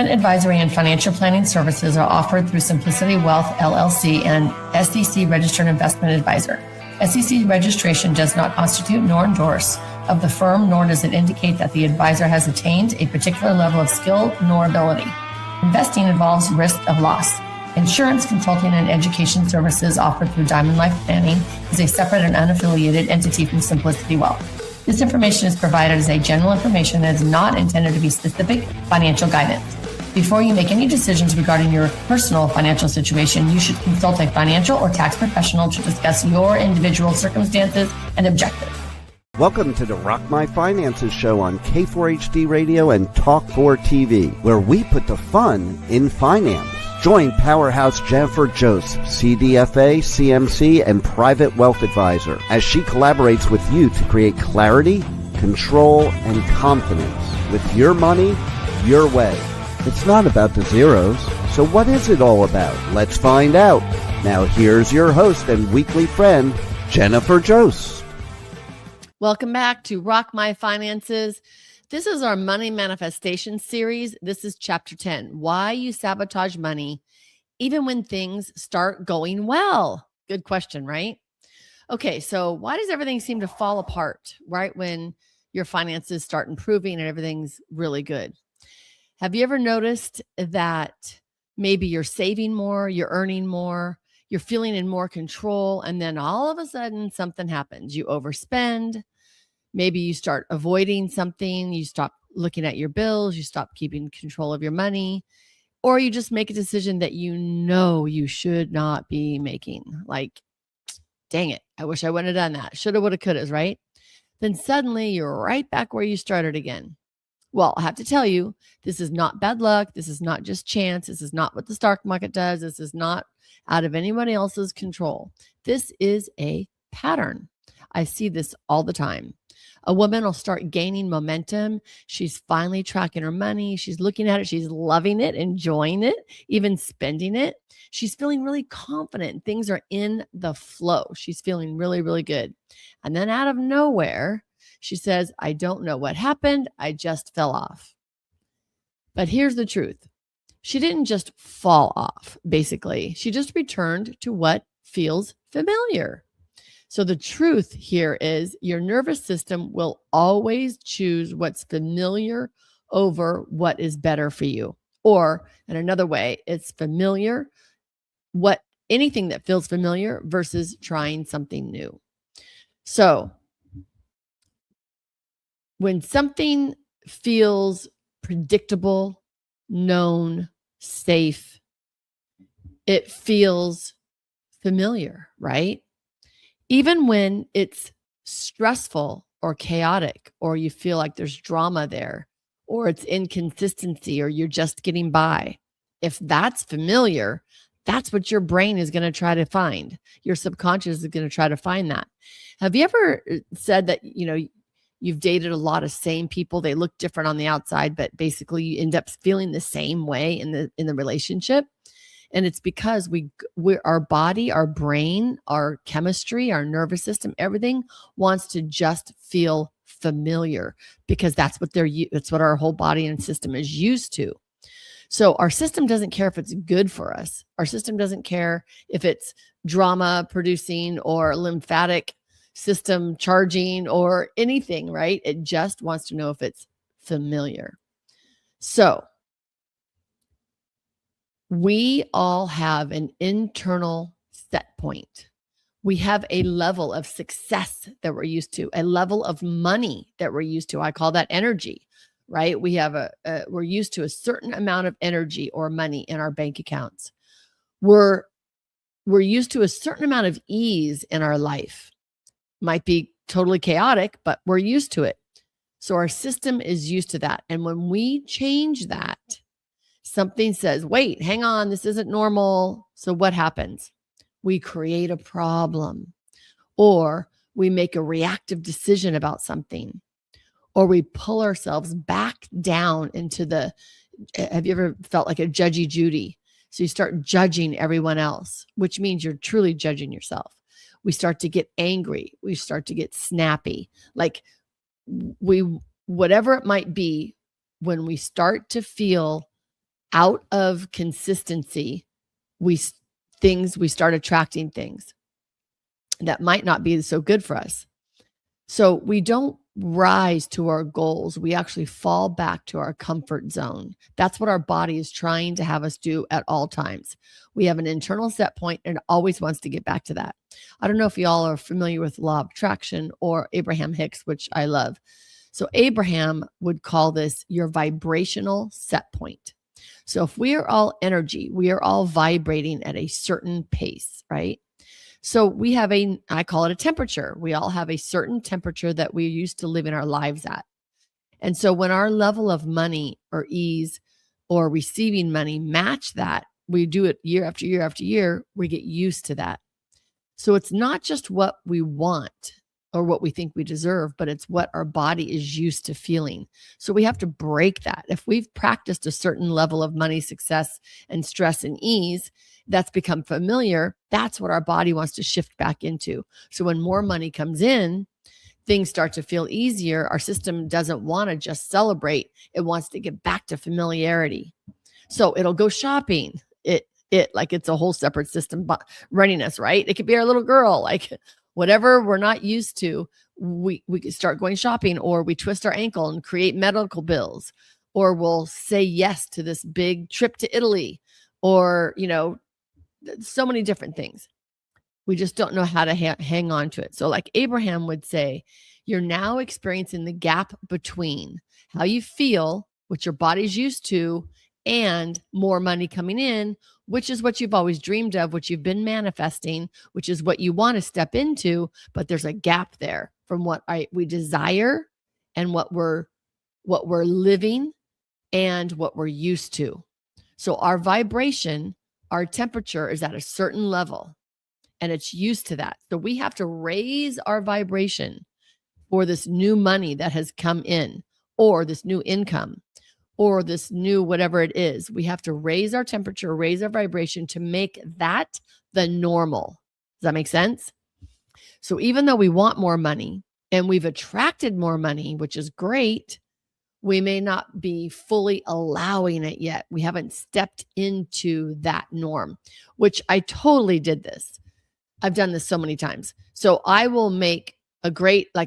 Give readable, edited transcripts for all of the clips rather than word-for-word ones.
Investment advisory and financial planning services are offered through Simplicity Wealth LLC and SEC registered investment advisor. SEC registration does not constitute nor endorse of the firm, nor does it indicate that the advisor has attained a particular level of skill nor ability. Investing involves risk of loss. Insurance, consulting, and education services offered through Diamond Life Planning is a separate and unaffiliated entity from Simplicity Wealth. This information is provided as a general information and is not intended to be specific financial guidance. Before you make any decisions regarding your personal financial situation, you should consult a financial or tax professional to discuss your individual circumstances and objectives. Welcome to the Rock My Finances show on K4HD Radio and Talk4 TV, where we put the fun in finance. Join Powerhouse Jennifer Joseph, CDFA, CMC, and Private Wealth Advisor, as she collaborates with you to create clarity, control, and confidence with your money, your way. It's not about the zeros, so what is it all about? Let's find out. Now here's your host and weekly friend, Jennifer Joseph. Welcome back to Rock My Finances. This is our money manifestation series. This is chapter 10, why you sabotage money even when things start going well. Good question, right? Okay, so why does everything seem to fall apart right when your finances start improving and everything's really good? Have you ever noticed that maybe you're saving more, you're earning more, you're feeling in more control, and then all of a sudden something happens. You overspend. Maybe you start avoiding something, you stop looking at your bills, you stop keeping control of your money, or you just make a decision that you know you should not be making. Like, dang it, I wish I wouldn't have done that. Shoulda, woulda, couldas, right? Then suddenly you're right back where you started again. Well, I have to tell you, this is not bad luck. This is not just chance. This is not what the stock market does. This is not out of anyone else's control. This is a pattern. I see this all the time. A woman will start gaining momentum. She's finally tracking her money. She's looking at it. She's loving it, enjoying it, even spending it. She's feeling really confident. Things are in the flow. She's feeling really, really good. And then out of nowhere, she says, I don't know what happened. I just fell off. But here's the truth. She didn't just fall off, basically. She just returned to what feels familiar. So the truth here is your nervous system will always choose what's familiar over what is better for you. Or in another way, it's familiar, anything that feels familiar versus trying something new. So when something feels predictable, known, safe, it feels familiar, right? Even when it's stressful or chaotic, or you feel like there's drama there, or it's inconsistency, or you're just getting by. If that's familiar, that's what your brain is going to try to find. Your subconscious is going to try to find that. Have you ever said that, you've dated a lot of same people? They look different on the outside, but basically you end up feeling the same way in the relationship. And it's because our body, our brain, our chemistry, our nervous system, everything wants to just feel familiar because that's what our whole body and system is used to. So our system doesn't care if it's good for us. Our system doesn't care if it's drama producing or lymphatic system charging or anything, right? It just wants to know if it's familiar. So we all have an internal set point. We have a level of success that we're used to, a level of money that we're used to. I call that energy, right? We have we're used to a certain amount of energy or money in our bank accounts. We're used to a certain amount of ease in our life. Might be totally chaotic, but we're used to it. So our system is used to that. And when we change that, something says, wait, hang on, this isn't normal. So what happens? We create a problem, or we make a reactive decision about something, or we pull ourselves back down into have you ever felt like a judgy Judy? So you start judging everyone else, which means you're truly judging yourself. We start to get angry. We start to get snappy. Like whatever it might be, when we start to feel out of consistency, we start attracting things that might not be so good for us. So we don't rise to our goals. We actually fall back to our comfort zone. That's what our body is trying to have us do at all times. We have an internal set point and it always wants to get back to that. I don't know if y'all are familiar with law of attraction or Abraham Hicks, which I love. So Abraham would call this your vibrational set point. So if we are all energy, we are all vibrating at a certain pace, right? So we have I call it a temperature. We all have a certain temperature that we're used to living our lives at. And so when our level of money or ease or receiving money match that, we do it year after year after year, we get used to that. So it's not just what we want or what we think we deserve, but it's what our body is used to feeling. So we have to break that. If we've practiced a certain level of money, success, and stress and ease, that's become familiar. That's what our body wants to shift back into. So when more money comes in, things start to feel easier. Our system doesn't want to just celebrate. It wants to get back to familiarity. So it'll go shopping. It like it's a whole separate system running us, right? It could be our little girl, like whatever we're not used to, we could start going shopping, or we twist our ankle and create medical bills, or we'll say yes to this big trip to Italy, or, so many different things. We just don't know how to hang on to it. So like Abraham would say, you're now experiencing the gap between how you feel, what your body's used to, and more money coming in, which is what you've always dreamed of, what you've been manifesting, which is what you want to step into. But there's a gap there from what we desire and what we're living and what we're used to. So our vibration, our temperature is at a certain level and it's used to that. So we have to raise our vibration for this new money that has come in, or this new income, or this new whatever it is. We have to raise our temperature, raise our vibration to make that the normal. Does that make sense? So even though we want more money and we've attracted more money, which is great, we may not be fully allowing it yet. We haven't stepped into that norm, which I totally did this. I've done this so many times. So I will make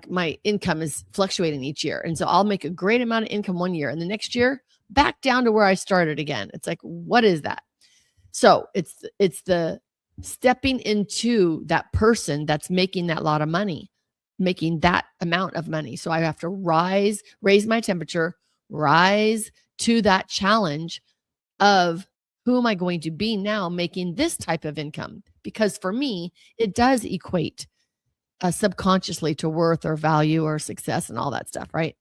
my income is fluctuating each year. And so I'll make a great amount of income one year, and the next year back down to where I started again. It's like, what is that? So it's the stepping into that person that's making that lot of money, making that amount of money. So I have to raise my temperature, rise to that challenge of who am I going to be now making this type of income? Because for me, it does equate subconsciously to worth or value or success and all that stuff, right?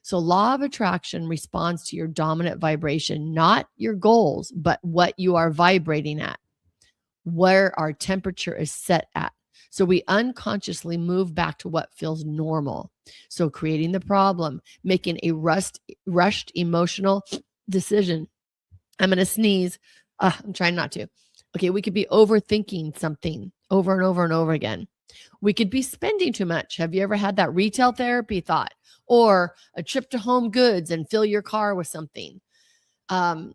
So law of attraction responds to your dominant vibration, not your goals, but what you are vibrating at, where our temperature is set at. So we unconsciously move back to what feels normal. So creating the problem, making a rushed emotional decision. I'm going to sneeze. I'm trying not to. Okay, we could be overthinking something over and over and over again. We could be spending too much. Have you ever had that retail therapy thought? Or a trip to Home Goods and fill your car with something? Or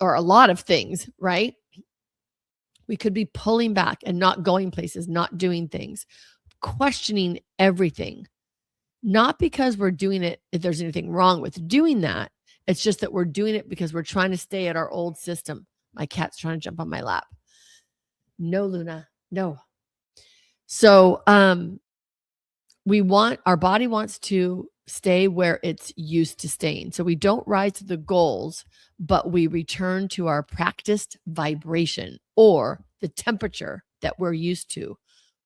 a lot of things, right? We could be pulling back and not going places, not doing things, questioning everything. Not because we're doing it if there's anything wrong with doing that. It's just that we're doing it because we're trying to stay at our old system. My cat's trying to jump on my lap. No, Luna, no. So our body wants to stay where it's used to staying. So we don't rise to the goals, but we return to our practiced vibration or the temperature that we're used to,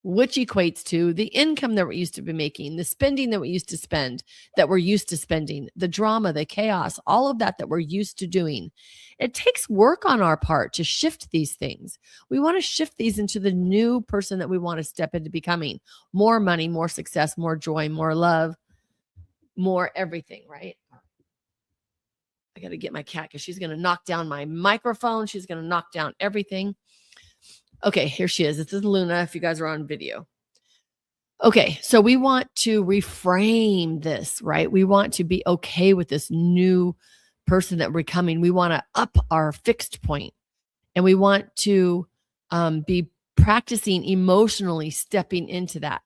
which equates to the income that we're used to be making, the spending that we used to spend, that we're used to spending, the drama, the chaos, all of that we're used to doing. It takes work on our part to shift these things. We want to shift these into the new person that we want to step into becoming. More money, more success, more joy, more love, more everything, right? I got to get my cat because she's going to knock down my microphone. She's going to knock down everything. Okay, here she is. This is Luna, if you guys are on video. Okay, so we want to reframe this, right? We want to be okay with this new person that we're becoming. We want to up our fixed point, and we want to be practicing emotionally stepping into that.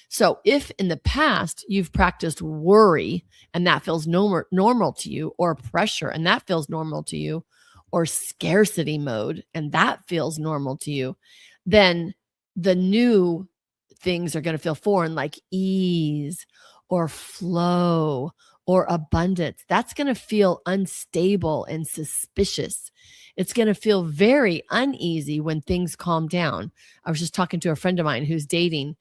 So if in the past you've practiced worry and that feels normal to you, or pressure and that feels normal to you, or scarcity mode and that feels normal to you, then the new things are going to feel foreign, like ease or flow or abundance. That's going to feel unstable and suspicious. It's going to feel very uneasy when things calm down. I was just talking to a friend of mine who's dating,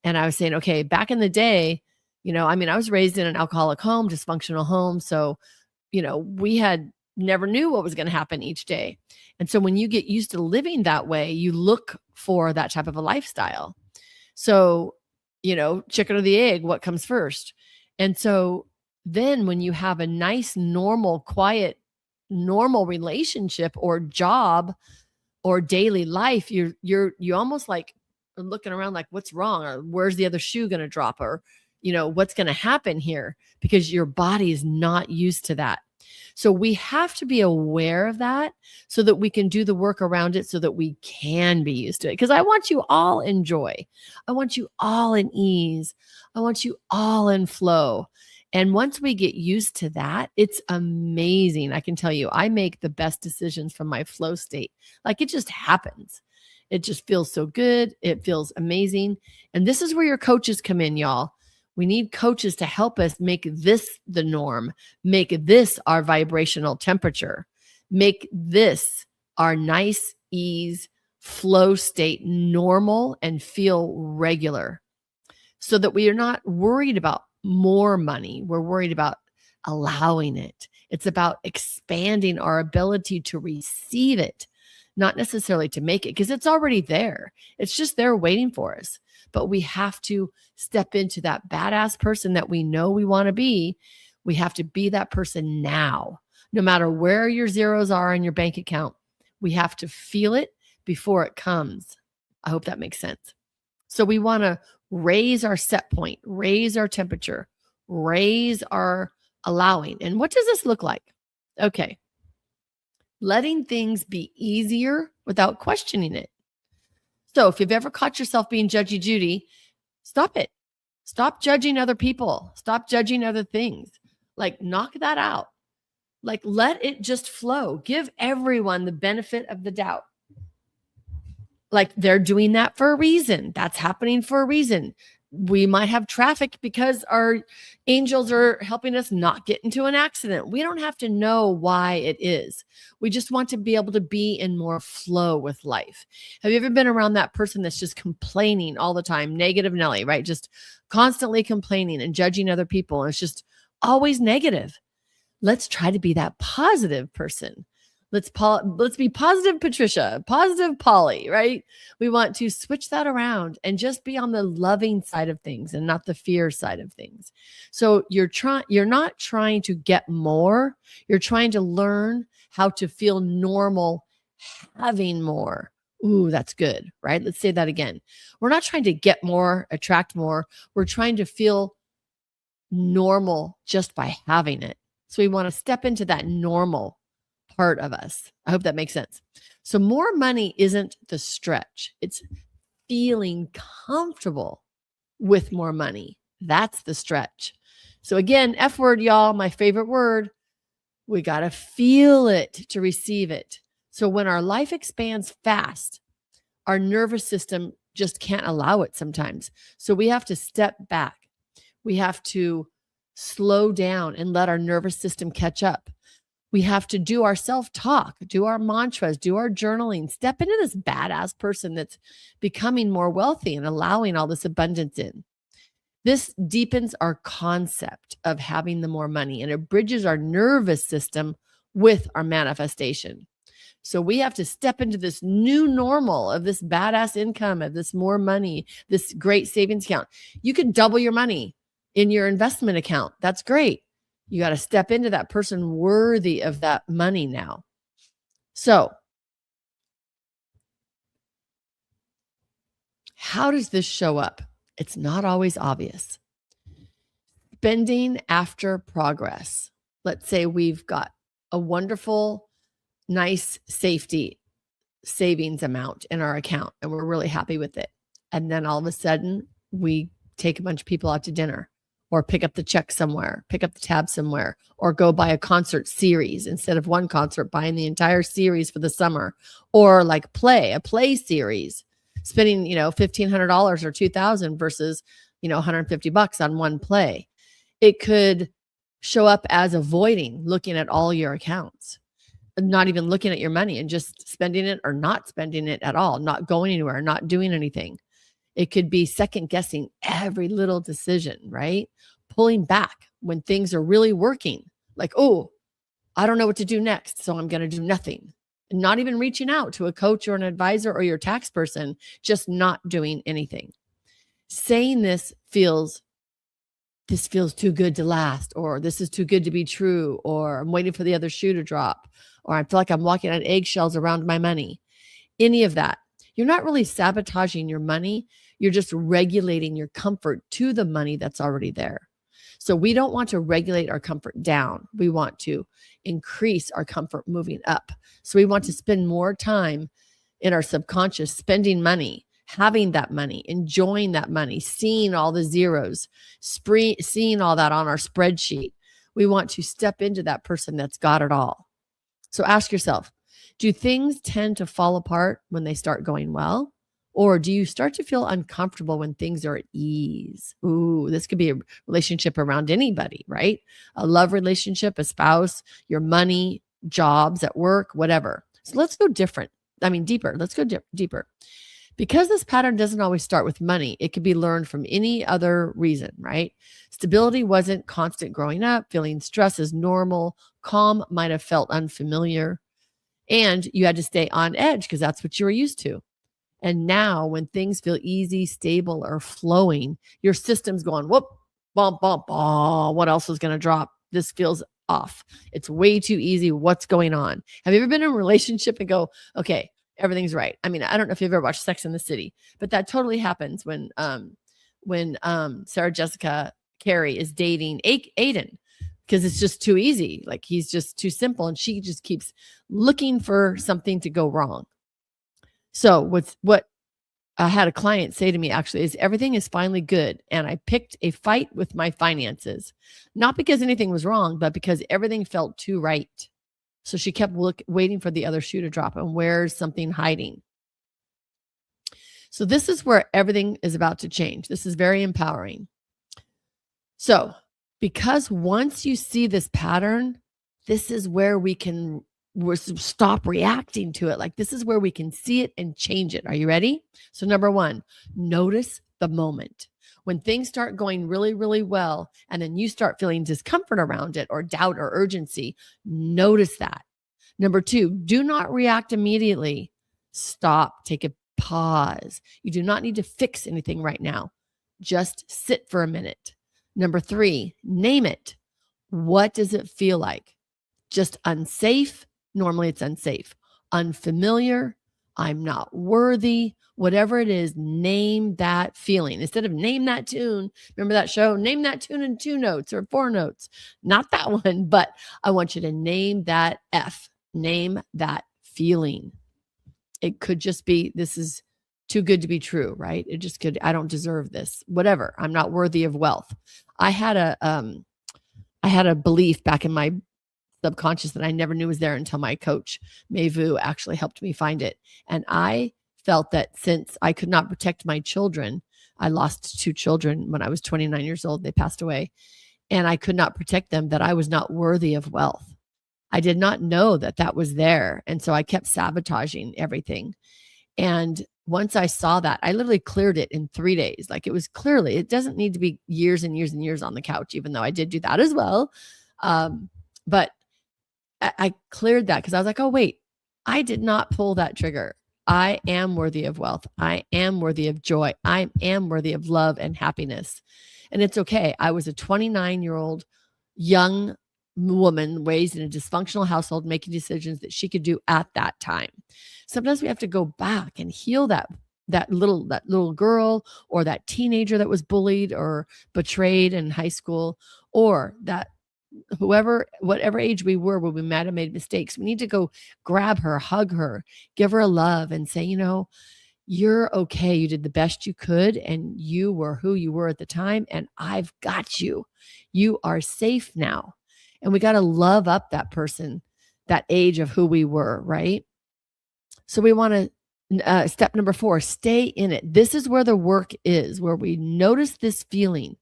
and I was saying, okay, back in the day, I was raised in an alcoholic home, dysfunctional home. So, we had never knew what was going to happen each day. And so when you get used to living that way, you look for that type of a lifestyle. So, chicken or the egg, what comes first? And so then when you have a nice, normal, quiet, normal relationship or job or daily life, you almost like looking around like, what's wrong? Or where's the other shoe going to drop? Or, what's going to happen here? Because your body is not used to that. So we have to be aware of that so that we can do the work around it so that we can be used to it. Because I want you all in joy. I want you all in ease. I want you all in flow. And once we get used to that, it's amazing. I can tell you, I make the best decisions from my flow state. Like, it just happens. It just feels so good. It feels amazing. And this is where your coaches come in, y'all. We need coaches to help us make this the norm, make this our vibrational temperature, make this our nice ease flow state normal and feel regular, so that we are not worried about more money. We're worried about allowing it. It's about expanding our ability to receive it, not necessarily to make it, because it's already there. It's just there waiting for us. But we have to step into that badass person that we know we want to be. We have to be that person now, no matter where your zeros are in your bank account. We have to feel it before it comes. I hope that makes sense. So we want to raise our set point, raise our temperature, raise our allowing. And what does this look like? Okay. Letting things be easier without questioning it. So if you've ever caught yourself being judgy Judy, stop it. Stop judging other people. Stop judging other things. Like, knock that out. Like, let it just flow. Give everyone the benefit of the doubt. Like, they're doing that for a reason. That's happening for a reason. We might have traffic because our angels are helping us not get into an accident. We don't have to know why it is. We just want to be able to be in more flow with life. Have you ever been around that person that's just complaining all the time? Negative Nelly, right? Just constantly complaining and judging other people. And it's just always negative. Let's try to be that positive person. Let's be positive Patricia, positive Polly, right? We want to switch that around and just be on the loving side of things and not the fear side of things. So you're not trying to get more. You're trying to learn how to feel normal having more. Ooh, that's good, right? Let's say that again. We're not trying to get more, attract more. We're trying to feel normal just by having it. So we want to step into that normal part of us. I hope that makes sense. So more money isn't the stretch. It's feeling comfortable with more money. That's the stretch. So again, F word, y'all, my favorite word. We got to feel it to receive it. So when our life expands fast, our nervous system just can't allow it sometimes. So we have to step back. We have to slow down and let our nervous system catch up. We have to do our self-talk, do our mantras, do our journaling, step into this badass person that's becoming more wealthy and allowing all this abundance in. This deepens our concept of having the more money, and it bridges our nervous system with our manifestation. So we have to step into this new normal of this badass income, of this more money, this great savings account. You can double your money in your investment account. That's great. You got to step into that person worthy of that money now. So how does this show up? It's not always obvious. Spending after progress. Let's say we've got a wonderful, nice safety savings amount in our account, and we're really happy with it. And then all of a sudden, we take a bunch of people out to dinner, or pick up the check somewhere, pick up the tab somewhere, or go buy a concert series instead of one concert, buying the entire series for the summer, or like a play series, spending, $1,500 or $2,000 versus, $150 on one play. It could show up as avoiding looking at all your accounts, not even looking at your money and just spending it or not spending it at all, not going anywhere, not doing anything. It could be second guessing every little decision, right? Pulling back when things are really working. Like, oh, I don't know what to do next, so I'm going to do nothing. And not even reaching out to a coach or an advisor or your tax person, just not doing anything. Saying this feels too good to last, or this is too good to be true, or I'm waiting for the other shoe to drop, or I feel like I'm walking on eggshells around my money. Any of that. You're not really sabotaging your money. You're just regulating your comfort to the money that's already there. So we don't want to regulate our comfort down. We want to increase our comfort moving up. So we want to spend more time in our subconscious spending money, having that money, enjoying that money, seeing all the zeros, seeing all that on our spreadsheet. We want to step into that person that's got it all. So ask yourself, do things tend to fall apart when they start going well? Or do you start to feel uncomfortable when things are at ease? Ooh, this could be a relationship around anybody, right? A love relationship, a spouse, your money, jobs at work, whatever. So let's go deeper. Let's go deeper. Because this pattern doesn't always start with money, it could be learned from any other reason, right? Stability wasn't constant growing up. Feeling stress is normal. Calm might have felt unfamiliar. And you had to stay on edge because that's what you were used to. And now when things feel easy, stable, or flowing, your system's going, whoop, bump, bump, oh, what else is going to drop? This feels off. It's way too easy. What's going on? Have you ever been in a relationship and go, okay, everything's right? I mean, I don't know if you've ever watched Sex and the City, but that totally happens when Sarah Jessica Carey is dating Aiden, because it's just too easy. Like, he's just too simple, and she just keeps looking for something to go wrong. So what I had a client say to me actually is, everything is finally good. And I picked a fight with my finances, not because anything was wrong, but because everything felt too right. So she kept waiting for the other shoe to drop. And where's something hiding? So this is where everything is about to change. This is very empowering. So because once you see this pattern, this is where we can stop reacting to it. Like, this is where we can see it and change it. Are you ready? So number one, notice the moment. When things start going really, really well, and then you start feeling discomfort around it, or doubt or urgency, notice that. Number two, do not react immediately. Stop, take a pause. You do not need to fix anything right now. Just sit for a minute. Number three, name it. What does it feel like? Just unsafe? Normally it's unsafe. Unfamiliar? I'm not worthy. Whatever it is, name that feeling. Instead of name that tune, remember that show? Name that tune in 2 notes or 4 notes. Not that one, but I want you to name that F. Name that feeling. It could just be, this is too good to be true, right? It just could, I don't deserve this. Whatever. I'm not worthy of wealth. I had a belief back in my subconscious that I never knew was there until my coach, Mayvu, actually helped me find it. And I felt that since I could not protect my children, I lost 2 children when I was 29 years old. They passed away. And I could not protect them, that I was not worthy of wealth. I did not know that that was there. And so I kept sabotaging everything. And once I saw that, I literally cleared it in 3 days. Like, it was clearly, it doesn't need to be years and years and years on the couch, even though I did do that as well. But I cleared that because I was like, oh, wait, I did not pull that trigger. I am worthy of wealth. I am worthy of joy. I am worthy of love and happiness. And it's okay. I was a 29-year-old young woman raised in a dysfunctional household, making decisions that she could do at that time. Sometimes we have to go back and heal that little girl, or that teenager that was bullied or betrayed in high school, or that whatever age we were when we might have made mistakes. We need to go grab her, hug her, give her a love and say, you're okay. You did the best you could and you were who you were at the time. And I've got you. You are safe now. And we got to love up that person, that age of who we were, right? So we want to, step number 4, stay in it. This is where the work is, where we notice this feeling.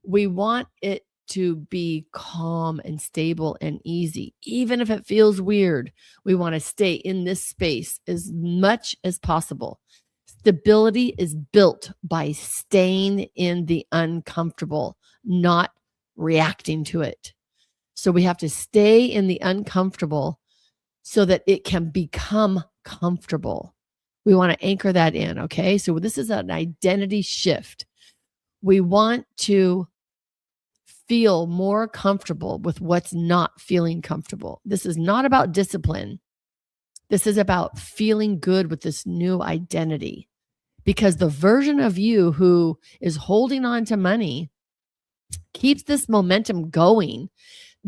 We want it to be calm and stable and easy. Even if it feels weird, we want to stay in this space as much as possible. Stability is built by staying in the uncomfortable, not reacting to it. So we have to stay in the uncomfortable so that it can become comfortable. We want to anchor that in, okay? So this is an identity shift. We want to feel more comfortable with what's not feeling comfortable. This is not about discipline. This is about feeling good with this new identity, because the version of you who is holding on to money keeps this momentum going,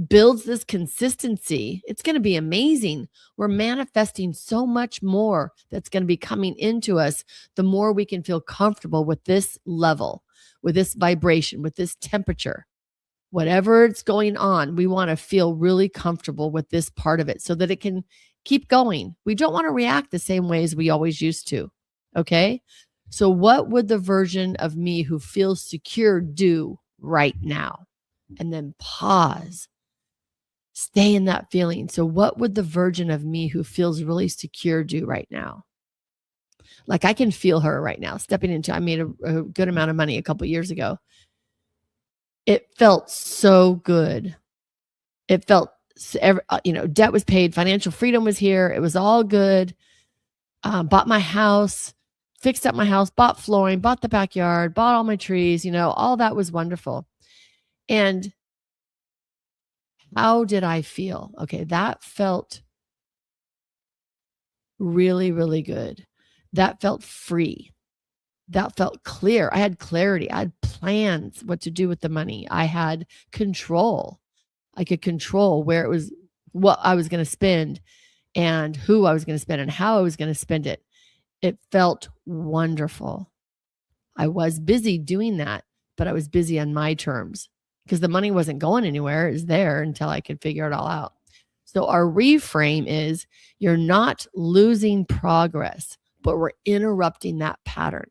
builds this consistency. It's going to be amazing. We're manifesting so much more that's going to be coming into us the more we can feel comfortable with this level, with this vibration, with this temperature. Whatever it's going on, we want to feel really comfortable with this part of it so that it can keep going. We don't want to react the same way as we always used to. Okay. So what would the version of me who feels secure do right now? And then pause. Stay in that feeling. So what would the version of me who feels really secure do right now? Like I can feel her right now stepping into, I made a good amount of money a couple years ago. It felt so good. It felt, debt was paid. Financial freedom was here. It was all good. Bought my house, fixed up my house, bought flooring, bought the backyard, bought all my trees, all that was wonderful. And how did I feel? Okay, that felt really, really good. That felt free. That felt clear. I had clarity. I had plans what to do with the money. I had control. I could control where it was, what I was going to spend and who I was going to spend and how I was going to spend it. It felt wonderful. I was busy doing that, but I was busy on my terms because the money wasn't going anywhere. It was there until I could figure it all out. So our reframe is you're not losing progress, but we're interrupting that pattern.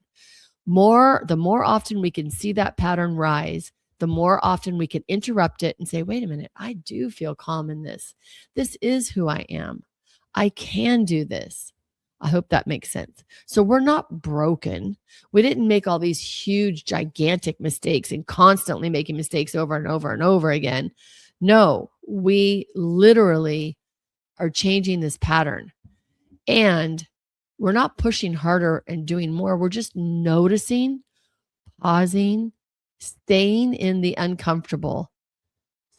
The more often we can see that pattern rise, the more often we can interrupt it and say, wait a minute, I do feel calm in this. This is who I am. I can do this. I hope that makes sense. So we're not broken. We didn't make all these huge, gigantic mistakes and constantly making mistakes over and over and over again. No, we literally are changing this pattern. And we're not pushing harder and doing more. We're just noticing, pausing, staying in the uncomfortable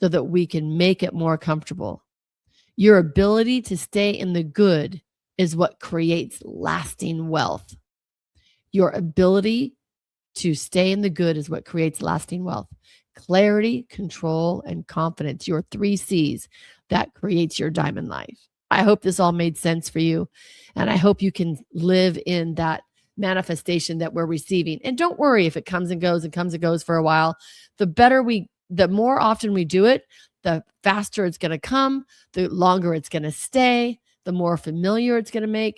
so that we can make it more comfortable. Your ability to stay in the good is what creates lasting wealth. Your ability to stay in the good is what creates lasting wealth. Clarity, control, and confidence, your 3 C's, that creates your diamond life. I hope this all made sense for you. And I hope you can live in that manifestation that we're receiving. And don't worry if it comes and goes for a while. The more often we do it, the faster it's going to come, the longer it's going to stay, the more familiar it's going to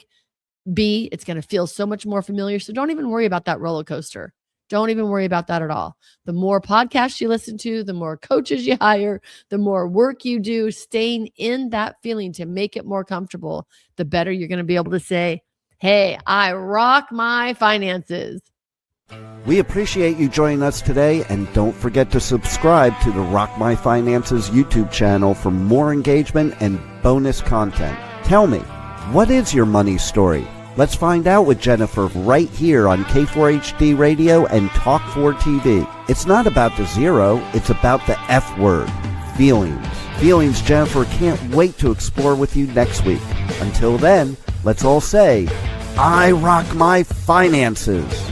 be. It's going to feel so much more familiar. So don't even worry about that roller coaster. Don't even worry about that at all. The more podcasts you listen to, the more coaches you hire, the more work you do, staying in that feeling to make it more comfortable, the better you're going to be able to say, hey, I rock my finances. We appreciate you joining us today, and don't forget to subscribe to the Rock My Finances YouTube channel for more engagement and bonus content. Tell me, what is your money story? Let's find out with Jennifer right here on K4HD Radio and Talk4 TV. It's not about the zero, it's about the F word, feelings. Feelings Jennifer can't wait to explore with you next week. Until then, let's all say, I rock my finances.